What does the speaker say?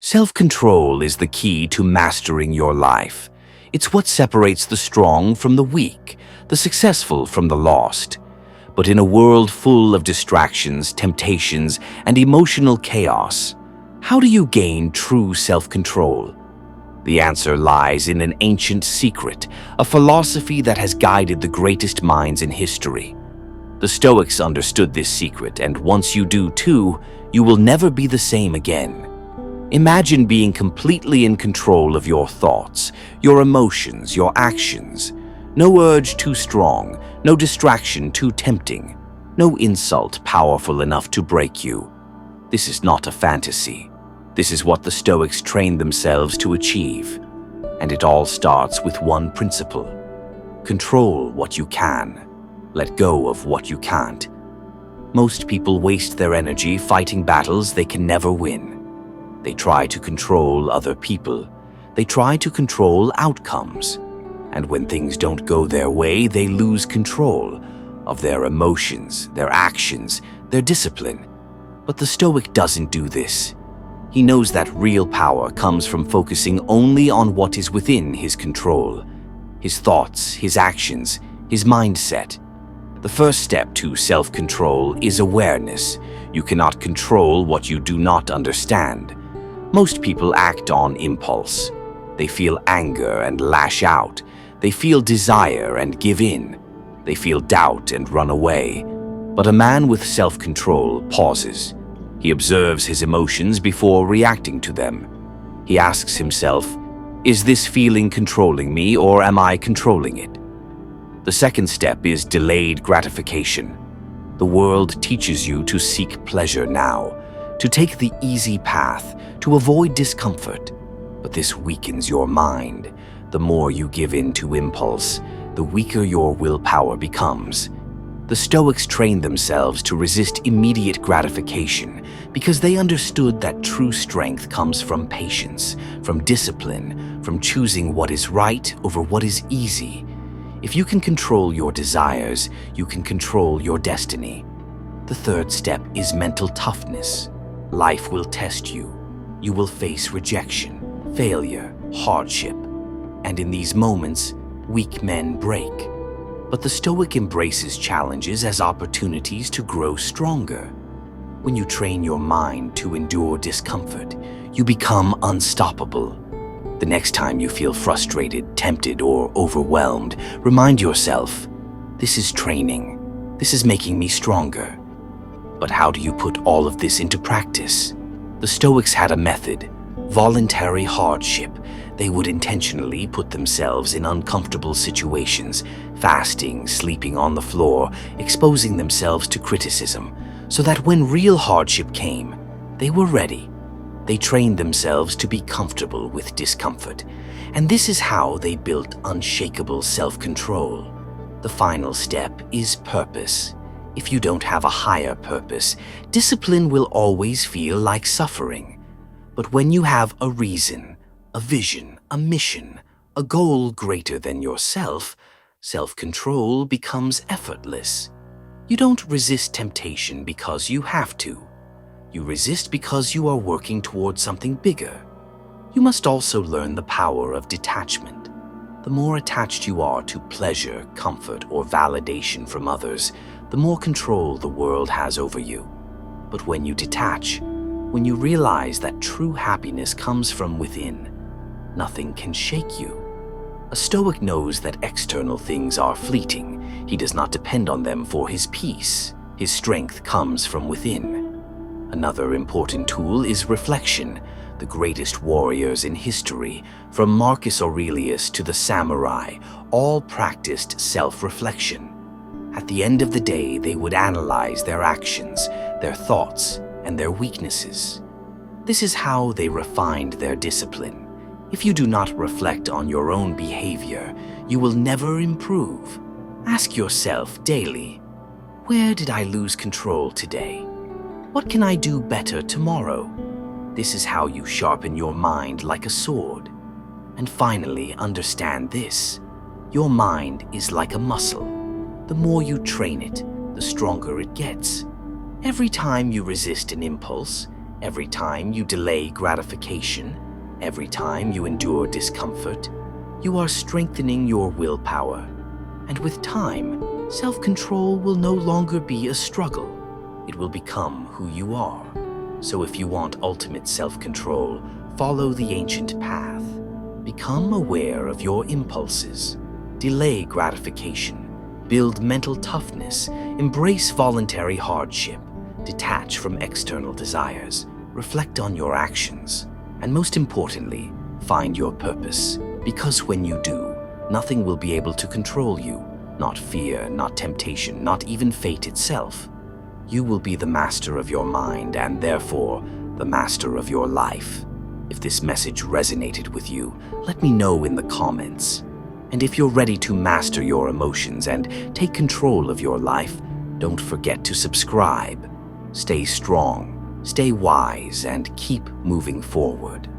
Self-control is the key to mastering your life. It's what separates the strong from the weak, the successful from the lost. But in a world full of distractions, temptations, and emotional chaos, how do you gain true self-control? The answer lies in an ancient secret, a philosophy that has guided the greatest minds in history. The Stoics understood this secret, and once you do too, you will never be the same again. Imagine being completely in control of your thoughts, your emotions, your actions. No urge too strong, no distraction too tempting, no insult powerful enough to break you. This is not a fantasy. This is what the Stoics trained themselves to achieve. And it all starts with one principle. Control what you can. Let go of what you can't. Most people waste their energy fighting battles they can never win. They try to control other people. They try to control outcomes. And when things don't go their way, they lose control of their emotions, their actions, their discipline. But the Stoic doesn't do this. He knows that real power comes from focusing only on what is within his control. His thoughts, his actions, his mindset. The first step to self-control is awareness. You cannot control what you do not understand. Most people act on impulse. They feel anger and lash out. They feel desire and give in. They feel doubt and run away. But a man with self-control pauses. He observes his emotions before reacting to them. He asks himself, is this feeling controlling me or am I controlling it? The second step is delayed gratification. The world teaches you to seek pleasure now, to take the easy path, to avoid discomfort. But this weakens your mind. The more you give in to impulse, the weaker your willpower becomes. The Stoics trained themselves to resist immediate gratification because they understood that true strength comes from patience, from discipline, from choosing what is right over what is easy. If you can control your desires, you can control your destiny. The third step is mental toughness. Life will test you. You will face rejection, failure, hardship. And in these moments, weak men break. But the Stoic embraces challenges as opportunities to grow stronger. When you train your mind to endure discomfort, you become unstoppable. The next time you feel frustrated, tempted, or overwhelmed, remind yourself, this is training. This is making me stronger. But how do you put all of this into practice? The Stoics had a method, voluntary hardship. They would intentionally put themselves in uncomfortable situations, fasting, sleeping on the floor, exposing themselves to criticism, so that when real hardship came, they were ready. They trained themselves to be comfortable with discomfort, and this is how they built unshakable self-control. The final step is purpose. If you don't have a higher purpose, discipline will always feel like suffering. But when you have a reason, a vision, a mission, a goal greater than yourself, self-control becomes effortless. You don't resist temptation because you have to. You resist because you are working towards something bigger. You must also learn the power of detachment. The more attached you are to pleasure, comfort, or validation from others, the more control the world has over you. But when you detach, when you realize that true happiness comes from within, nothing can shake you. A Stoic knows that external things are fleeting. He does not depend on them for his peace. His strength comes from within. Another important tool is reflection. The greatest warriors in history, from Marcus Aurelius to the samurai, all practiced self-reflection. At the end of the day, they would analyze their actions, their thoughts, and their weaknesses. This is how they refined their discipline. If you do not reflect on your own behavior, you will never improve. Ask yourself daily, where did I lose control today? What can I do better tomorrow? This is how you sharpen your mind like a sword. And finally, understand this. Your mind is like a muscle. The more you train it, the stronger it gets. Every time you resist an impulse, Every time you delay gratification, every time you endure discomfort, you are strengthening your willpower. And with time, self-control will no longer be a struggle. It will become who you are. So if you want ultimate self-control, follow the ancient path. Become aware of your impulses. Delay gratification. Build mental toughness. Embrace voluntary hardship. Detach from external desires. Reflect on your actions. And most importantly, find your purpose. Because when you do, nothing will be able to control you. Not fear, not temptation, not even fate itself. You will be the master of your mind and therefore the master of your life. If this message resonated with you, let me know in the comments. And if you're ready to master your emotions and take control of your life, don't forget to subscribe. Stay strong, stay wise, and keep moving forward.